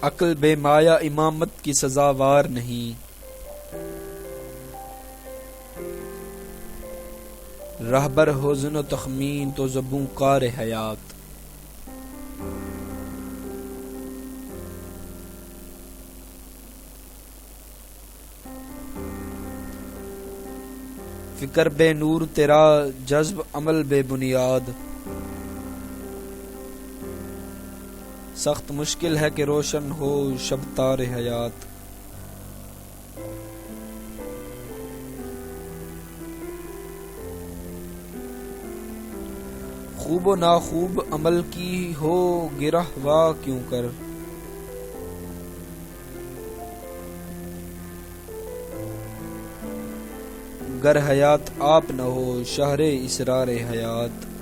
عقل بے مایا امامت کی سزاوار نہیں، رہبر حزن و تخمین تو زبوں کار حیات۔ فکر بے نور تیرا جذب عمل بے بنیاد، سخت مشکل ہے کہ روشن ہو شب تار حیات۔ خوب و ناخوب عمل کی ہو گرہ واہ کیوں کر، گر حیات آپ نہ ہو شہر اسرار حیات۔